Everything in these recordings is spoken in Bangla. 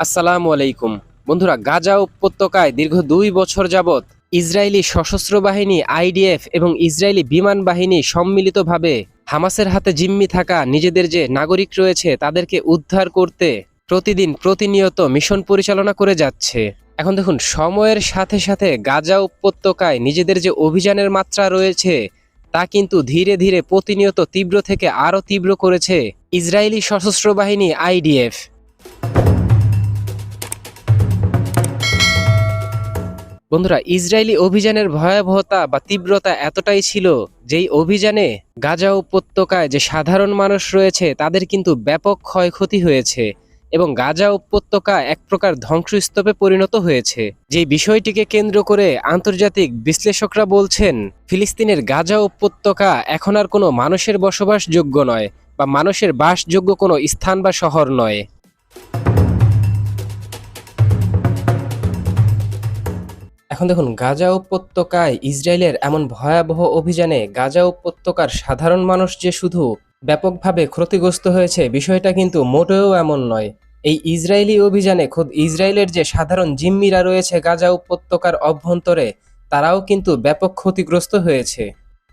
আসসালামু আলাইকুম। বন্ধুরা, গাজা উপত্যকায় দীর্ঘ ২ বছর যাবৎ ইসরায়েলি সশস্ত্র বাহিনী আইডিএফ এবং ইসরায়েলি বিমান বাহিনী সম্মিলিতভাবে হামাসের হাতে জিম্মি থাকা নিজেদের যে নাগরিক রয়েছে তাদেরকে উদ্ধার করতে প্রতিদিন প্রতিনিয়ত মিশন পরিচালনা করে যাচ্ছে। এখন দেখুন, সময়ের সাথে সাথে গাজা উপত্যকায় নিজেদের যে অভিযানের মাত্রা রয়েছে তা কিন্তু ধীরে ধীরে প্রতিনিয়ত তীব্র থেকে আরও তীব্র করেছে ইসরায়েলি সশস্ত্র বাহিনী আইডিএফ। বন্ধুরা, ইসরায়েলি অভিযানের ভয়াবহতা বা তীব্রতা এতটাই ছিল যেই অভিযানে গাজা উপত্যকায় যে সাধারণ মানুষ রয়েছে তাদের কিন্তু ব্যাপক ক্ষয়ক্ষতি হয়েছে এবং গাজা উপত্যকা এক প্রকার ধ্বংসস্তূপে পরিণত হয়েছে। যে বিষয়টিকে কেন্দ্র করে আন্তর্জাতিক বিশ্লেষকরা বলছেন, ফিলিস্তিনের গাজা উপত্যকা এখন আর কোনো মানুষের বসবাসযোগ্য নয় বা মানুষের বাসযোগ্য কোনো স্থান বা শহর নয়। এখন দেখুন, গাজা উপত্যকায় ইসরায়েলের এমন ভয়াবহ অভিযানে গাজা উপত্যকার সাধারণ মানুষ যে শুধু ব্যাপকভাবে ক্ষতিগ্রস্ত হয়েছে বিষয়টা কিন্তু মোটেও এমন নয়। এই ইসরায়েলি অভিযানে খোদ ইসরায়েলের যে সাধারণ জিম্মিরা রয়েছে গাজা উপত্যকার অভ্যন্তরে তারাও কিন্তু ব্যাপক ক্ষতিগ্রস্ত হয়েছে।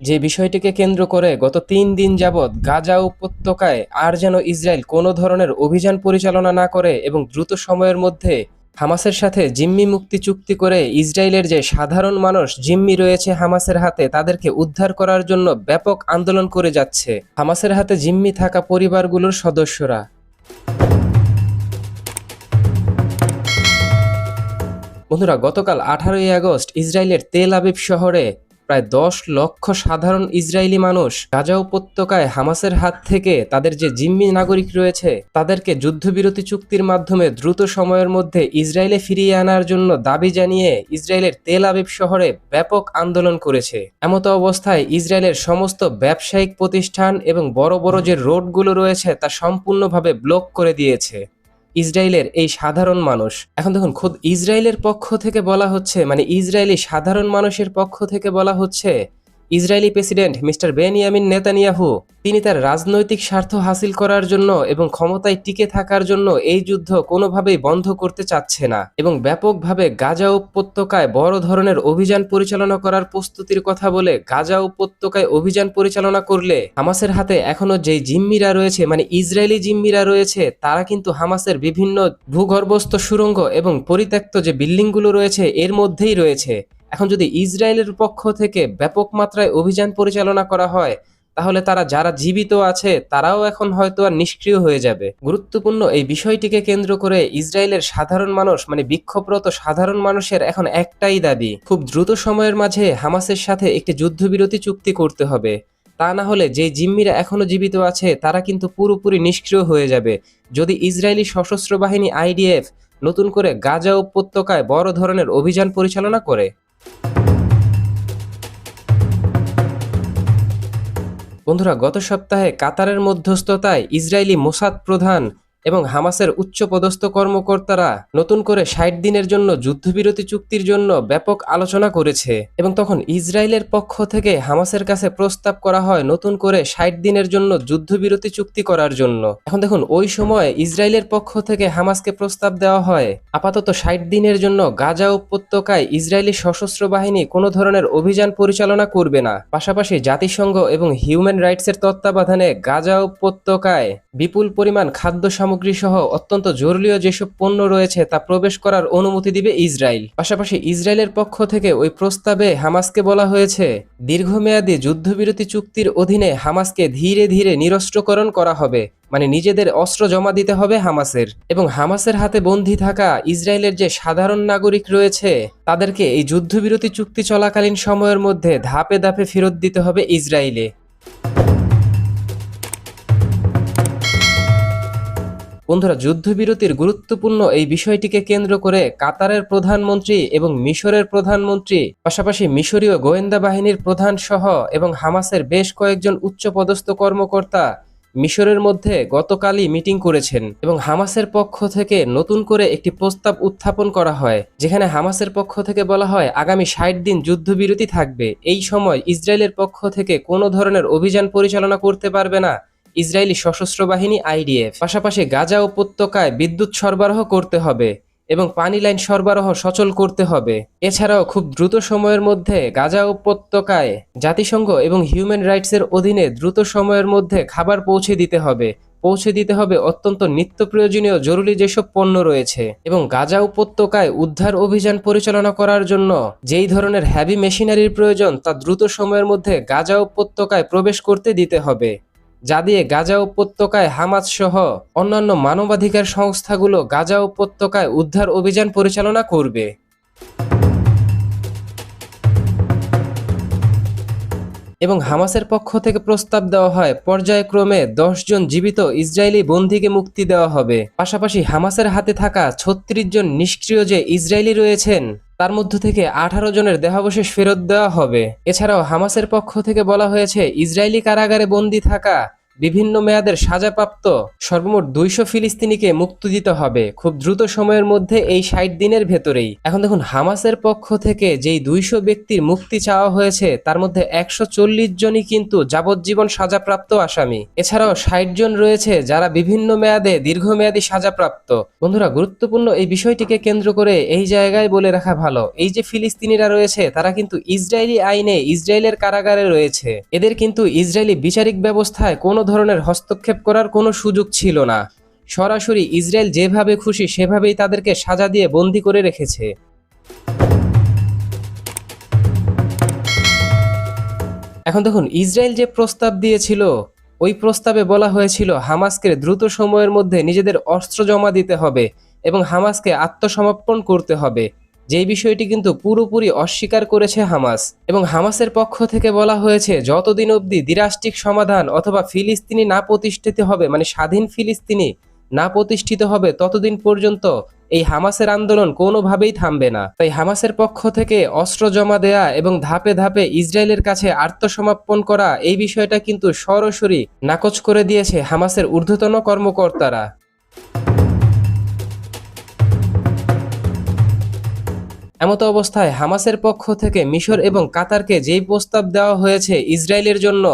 যে বিষয়টিকে কেন্দ্র করে গত ৩ দিন যাবৎ গাজা উপত্যকায় আর যেন ইসরায়েল কোনো ধরনের অভিযান পরিচালনা না করে এবং দ্রুত সময়ের মধ্যে হামাসের সাথে জিম্মি মুক্তি চুক্তি করে ইসরায়েলের যে সাধারণ মানুষ জিম্মি রয়েছে হামাসের হাতে তাদেরকে উদ্ধার করার জন্য ব্যাপক আন্দোলন করে যাচ্ছে হামাসের হাতে জিম্মি থাকা পরিবারগুলোর সদস্যরা। বন্ধুরা, গতকাল 18ই আগস্ট ইসরায়েলের তেল আবিব শহরে প্রায় 10 লক্ষ সাধারণ ইসরায়েলি মানুষ গাজা উপত্যকায় হামাসের হাত থেকে তাদের যে জিম্মি নাগরিক রয়েছে তাদেরকে যুদ্ধবিরতি চুক্তির মাধ্যমে দ্রুত সময়ের মধ্যে ইসরায়েলে ফিরিয়ে আনার জন্য দাবি জানিয়ে ইসরায়েলের তেল আবিব শহরে ব্যাপক আন্দোলন করেছে। এমতো অবস্থায় ইসরায়েলের সমস্ত ব্যবসায়িক প্রতিষ্ঠান এবং বড় বড় যে রোডগুলো রয়েছে তা সম্পূর্ণভাবে ব্লক করে দিয়েছে ইসরায়েলের এই সাধারণ মানুষ। এখন দেখুন, খোদ ইসরায়েলের পক্ষ থেকে বলা হচ্ছে, মানে ইসরায়েলি সাধারণ মানুষের পক্ষ থেকে বলা হচ্ছে, Israeli president mister Benjamin Netanyahu তিনি তার রাজনৈতিক স্বার্থ হাসিল করার জন্য এবং ক্ষমতায় টিকে থাকার জন্য এই যুদ্ধ কোনোভাবেই বন্ধ করতে চাচ্ছে না এবং ব্যাপকভাবে গাজা উপত্যকায় বড় ধরনের অভিযান পরিচালনা করার প্রস্তুতির কথা বলে গাজা উপত্যকায় অভিযান পরিচালনা করলে হামাসের হাতে এখনো যেই জিম্মিরা রয়েছে, মানে ইসরায়েলি জিম্মিরা রয়েছে, তারা কিন্তু হামাসের বিভিন্ন ভূগর্ভস্থ সুড়ঙ্গ এবং পরিত্যক্ত যে বিল্ডিংগুলো রয়েছে এর মধ্যেই রয়েছে। এখন যদি ইসরায়েলের পক্ষ থেকে ব্যাপক মাত্রায় অভিযান পরিচালনা করা হয় তাহলে তারা যারা জীবিত আছে তারাও এখন হয়তো আর নিষ্ক্রিয় হয়ে যাবে। গুরুত্বপূর্ণ এই বিষয়টিকে কেন্দ্র করে ইসরায়েলের সাধারণ মানুষ, মানে বিক্ষোভরত সাধারণ মানুষের এখন একটাই দাবি, খুব দ্রুত সময়ের মাঝে হামাসের সাথে একটি যুদ্ধবিরতি চুক্তি করতে হবে। তা না হলে যে জিম্মিরা এখনো জীবিত আছে তারা কিন্তু পুরোপুরি নিষ্ক্রিয় হয়ে যাবে যদি ইসরায়েলি সশস্ত্র বাহিনী আইডিএফ নতুন করে গাজা উপত্যকায় বড় ধরনের অভিযান পরিচালনা করে। বন্ধুরা, গত সপ্তাহে কাতারের মধ্যস্থতায় ইসরায়েলি মোসাদ প্রধান এবং হামাসের উচ্চপদস্থ কর্মকর্তারা নতুন করে 60 দিনের জন্য যুদ্ধবিরতি চুক্তির জন্য ব্যাপক আলোচনা করেছে এবং তখন ইসরায়েলের পক্ষ থেকে হামাসের কাছে প্রস্তাব করা হয় নতুন করে 60 দিনের জন্য যুদ্ধবিরতি চুক্তি করার জন্য। এখন দেখুন, ওই সময় ইসরায়েলের পক্ষ থেকে হামাসকে প্রস্তাব দেওয়া হয় আপাতত 60 দিনের জন্য গাজা উপত্যকায় ইসরায়েলি সশস্ত্র বাহিনী কোনো ধরনের অভিযান পরিচালনা করবে না, পাশাপাশি জাতিসংঘ এবং হিউম্যান রাইটসের তত্ত্বাবধানে গাজা উপত্যকায় বিপুল পরিমাণ খাদ্য সামগ্রী সহ অত্যন্ত জরুরি যেসব পণ্য রয়েছে তা প্রবেশ করার অনুমতি দিবে ইসরায়েল। পাশাপাশি ইসরায়েলের পক্ষ থেকে ওই প্রস্তাবে হামাসকে বলা হয়েছে দীর্ঘমেয়াদী যুদ্ধবিরতি চুক্তির অধীনে হামাসকে ধীরে ধীরে নিরস্ত্রকরণ করা হবে, মানে নিজেদের অস্ত্র জমা দিতে হবে হামাসের, এবং হামাসের হাতে বন্দী থাকা ইসরায়েলের যে সাধারণ নাগরিক রয়েছে তাদেরকে এই যুদ্ধবিরতি চুক্তি চলাকালীন সময়ের মধ্যে ধাপে ধাপে ফেরত দিতে হবে ইসরায়েলে। বন্ধুরা, যুদ্ধবিরতির গুরুত্বপূর্ণ এই বিষয়টিকে কেন্দ্র করে কাতারের প্রধানমন্ত্রী এবং মিশরের প্রধানমন্ত্রী, পাশাপাশি মিশরীয় গোয়েন্দা বাহিনীর প্রধান সহ এবং হামাসের বেশ কয়েকজন উচ্চপদস্থ কর্মকর্তা মিশরের মধ্যে গতকালই মিটিং করেছেন এবং হামাসের পক্ষ থেকে নতুন করে একটি প্রস্তাব উত্থাপন করা হয় যেখানে হামাসের পক্ষ থেকে বলা হয় আগামী 60 দিন যুদ্ধবিরতি থাকবে। এই সময় ইসরায়েলের পক্ষ থেকে কোনো ধরনের অভিযান পরিচালনা করতে পারবে না ইসরায়েলি সশস্ত্র বাহিনী IDF। পাশাপাশি গাজা উপত্যকায় বিদ্যুৎ সরবরাহ করতে হবে এবং পানি লাইন সরবরাহ সচল করতে হবে। এছাড়াও খুব দ্রুত সময়ের মধ্যে গাজা উপত্যকায় জাতিসংঘ এবং হিউম্যান রাইটসের অধীনে দ্রুত সময়ের মধ্যে খাবার পৌঁছে দিতে হবে অত্যন্ত নিত্য প্রয়োজনীয় জরুরি যেসব পণ্য রয়েছে। এবং গাজা উপত্যকায় উদ্ধার অভিযান পরিচালনা করার জন্য যেই ধরনের হেভি মেশিনারির প্রয়োজন তা দ্রুত সময়ের মধ্যে গাজা উপত্যকায় প্রবেশ করতে দিতে হবে, যা দিয়ে গাজা উপত্যকায় হামাস সহ অন্যান্য মানবাধিকার সংস্থাগুলো গাজা উপত্যকায় উদ্ধার অভিযান পরিচালনা করবে। এবং হামাসের পক্ষ থেকে প্রস্তাব দেওয়া হয় পর্যায়ক্রমে 10 জন জীবিত ইসরায়েলি বন্দীকে মুক্তি দেওয়া হবে। পাশাপাশি হামাসের হাতে থাকা 36 জন নিষ্ক্রিয় যে ইসরায়েলি রয়েছেন তার মধ্য থেকে 18 জনের দেহাবশেষ ফেরত দেওয়া হবে। এছাড়াও হামাসের পক্ষ থেকে বলা হয়েছে ইসরায়েলি কারাগারে বন্দী থাকা বিভিন্ন মেয়াদের সাজাপ্রাপ্ত সর্বমোট 200 ফিলিস্তিনিকে মুক্তি দিতে হবে খুব দ্রুত সময়ের মধ্যে, এই 60 দিনের ভেতরেই। এখন দেখুন, হামাসের পক্ষ থেকে যেই 200 ব্যক্তির মুক্তি চাওয়া হয়েছে তার মধ্যে 140 জনই কিন্তু যাবজ্জীবন সাজাপ্রাপ্ত আসামি। এছাড়াও 60 জন রয়েছে যারা বিভিন্ন মেয়াদে দীর্ঘমেয়াদী সাজাপ্রাপ্ত। বন্ধুরা, গুরুত্বপূর্ণ এই বিষয়টিকে কেন্দ্র করে এই জায়গায় বলে রাখা ভালো, এই যে ফিলিস্তিনিরা রয়েছে তারা কিন্তু ইসরায়েলি আইনে ইসরায়েলের কারাগারে রয়েছে। এদের কিন্তু ইসরায়েলি বিচারিক ব্যবস্থায় কোনো ধরনের হস্তক্ষেপ করার কোনো সুযোগ ছিল না। সরাসরি ইসরায়েল যেভাবে খুশি সেভাবেই তাদেরকে সাজা দিয়ে বন্দী করে রেখেছে। এখন দেখুন, ইসরায়েল যে প্রস্তাব দিয়েছিল ওই প্রস্তাবে বলা হয়েছিল হামাসকে দ্রুত সময়ের মধ্যে নিজেদের অস্ত্র জমা দিতে হবে এবং হামাসকে আত্মসমর্পণ করতে হবে, যেই বিষয়টি কিন্তু পুরোপুরি অস্বীকার করেছে হামাস। এবং হামাসের পক্ষ থেকে বলা হয়েছে যতদিন অবধি দ্বিরাষ্ট্রিক সমাধান অথবা ফিলিস্তিনি না প্রতিষ্ঠিত হবে, মানে স্বাধীন ফিলিস্তিনি না প্রতিষ্ঠিত হবে, ততদিন পর্যন্ত এই হামাসের আন্দোলন কোনোভাবেই থামবে না। তাই হামাসের পক্ষ থেকে অস্ত্র জমা দেয়া এবং ধাপে ধাপে ইসরায়েলের কাছে আত্মসমর্পণ করা এই বিষয়টা কিন্তু সরাসরি নাকচ করে দিয়েছে হামাসের ঊর্ধ্বতন কর্মকর্তারা। এমত অবস্থায় হামাসের পক্ষ থেকে মিশর এবং কাতারকে যেই প্রস্তাব দেওয়া হয়েছে ইসরায়েলের জন্য,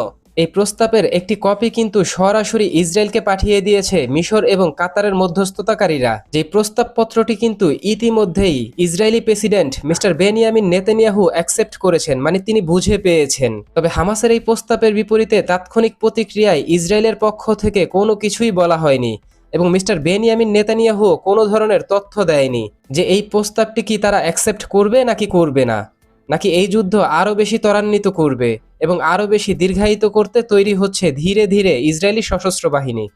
এই প্রস্তাবের একটি কপি কিন্তু সরাসরি ইসরায়েলকে পাঠিয়ে দিয়েছে মিশর এবং কাতারের মধ্যস্থতাকারীরা। যে প্রস্তাবপত্রটি কিন্তু ইতিমধ্যেই Israeli president mister Benjamin Netanyahu accept করেছেন, মানে তিনি বুঝে পেয়েছেন। তবে হামাসের এই প্রস্তাবের বিপরীতে তাৎক্ষণিক প্রতিক্রিয়ায় ইসরায়েলের পক্ষ থেকে কোনো কিছুই বলা হয়নি এবং মিস্টার বেনিয়ামিন নেতানিয়াহু কোনো ধরনের তথ্য দেয়নি যে এই প্রস্তাবটি কি তারা অ্যাকসেপ্ট করবে নাকি করবে না, নাকি এই যুদ্ধ আরও বেশি ত্বরান্বিত করবে এবং আরও বেশি দীর্ঘায়িত করতে তৈরি হচ্ছে ধীরে ধীরে ইসরায়েলি সশস্ত্র বাহিনী।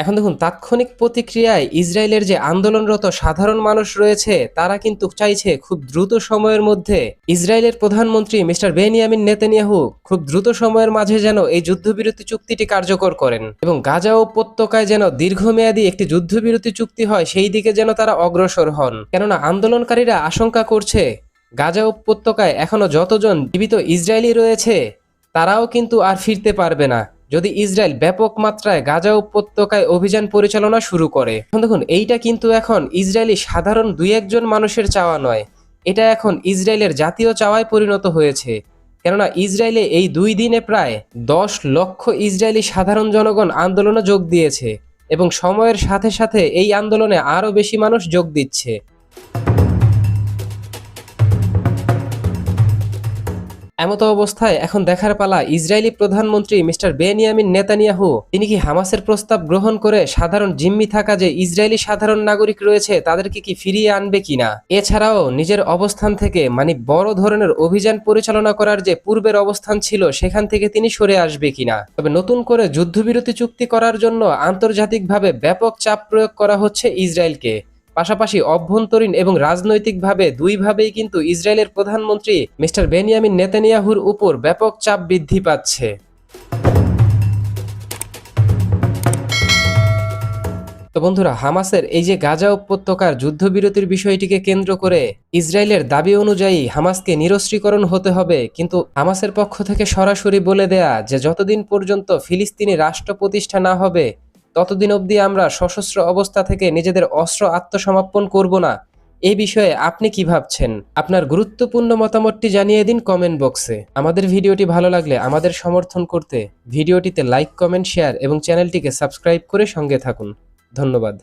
এখন দেখুন, তাৎক্ষণিক প্রতিক্রিয়ায় ইসরায়েলের যে আন্দোলনরত সাধারণ মানুষ রয়েছে তারা কিন্তু চাইছে খুব দ্রুত সময়ের মধ্যে ইসরায়েলের প্রধানমন্ত্রী মিস্টার বেনিয়ামিন নেতানিয়াহু খুব দ্রুত সময়ের মাঝে যেন এই যুদ্ধবিরতি চুক্তিটি কার্যকর করেন এবং গাজা উপত্যকায় যেন দীর্ঘমেয়াদী একটি যুদ্ধবিরতি চুক্তি হয় সেই দিকে যেন তারা অগ্রসর হন। কেননা আন্দোলনকারীরা আশঙ্কা করছে গাজা উপত্যকায় এখনো যতজন জীবিত ইসরায়েলি রয়েছে তারাও কিন্তু আর ফিরতে পারবে না যদি ইসরায়েল ব্যাপক মাত্রায় গাজা উপত্যকায় অভিযান পরিচালনা শুরু করে। এখন দেখুন, এইটা কিন্তু এখন ইসরায়েলি সাধারণ 2-1 মানুষের চাওয়া নয়, এটা এখন ইসরায়েলের জাতীয় চাওয়ায় পরিণত হয়েছে। কেননা ইসরায়েলে এই 2 দিনে প্রায় 10 লক্ষ ইসরায়েলি সাধারণ জনগণ আন্দোলনে যোগ দিয়েছে এবং সময়ের সাথে সাথে এই আন্দোলনে আরও বেশি মানুষ যোগ দিচ্ছে। এমতো অবস্থায় এখন দেখার পালা ইসরায়েলি প্রধানমন্ত্রী মিস্টার বেনিয়ামিন নেতানিয়াহু তিনি কি হামাসের প্রস্তাব গ্রহণ করে সাধারণ জিম্মি থাকা যে ইসরায়েলি সাধারণ নাগরিক রয়েছে তাদেরকে কি ফিরিয়ে আনবে কিনা, এছাড়াও নিজের অবস্থান থেকে মানে বড় ধরনের অভিযান পরিচালনা করার যে পূর্বের অবস্থান ছিল সেখান থেকে তিনি সরে আসবে কিনা। তবে নতুন করে যুদ্ধবিরতি চুক্তি করার জন্য আন্তর্জাতিকভাবে ব্যাপক চাপ প্রয়োগ করা হচ্ছে ইসরায়েলকে। পাশাপাশি অভ্যন্তরীণ এবং রাজনৈতিকভাবে দুইভাবেই কিন্তু ইসরায়েলের প্রধানমন্ত্রী মিস্টার বেনিয়ামিন নেতানিয়াহুর উপর ব্যাপক চাপ বৃদ্ধি পাচ্ছে। তো বন্ধুরা, হামাসের এই যে গাজা উপত্যকার যুদ্ধবিরতির বিষয়টিকে কেন্দ্র করে ইসরায়েলের দাবি অনুযায়ী হামাসকে নিরস্ত্রীকরণ হতে হবে, কিন্তু হামাসের পক্ষ থেকে সরাসরি বলে দেয়া যে যতদিন পর্যন্ত ফিলিস্তিনি রাষ্ট্র প্রতিষ্ঠা না হবে ততদিন অবধি আমরা সশস্ত্র অবস্থা থেকে নিজেদের অস্ত্র আত্মসমর্পণ করব না এ বিষয়ে আপনি কি ভাবছেন? আপনার গুরুত্বপূর্ণ মতামতটি জানিয়ে দিন কমেন্ট বক্সে। আমাদের ভিডিওটি ভালো লাগলে আমাদের সমর্থন করতে ভিডিওটিতে লাইক, কমেন্ট, শেয়ার এবং চ্যানেলটিকে সাবস্ক্রাইব করে সঙ্গে থাকুন। ধন্যবাদ।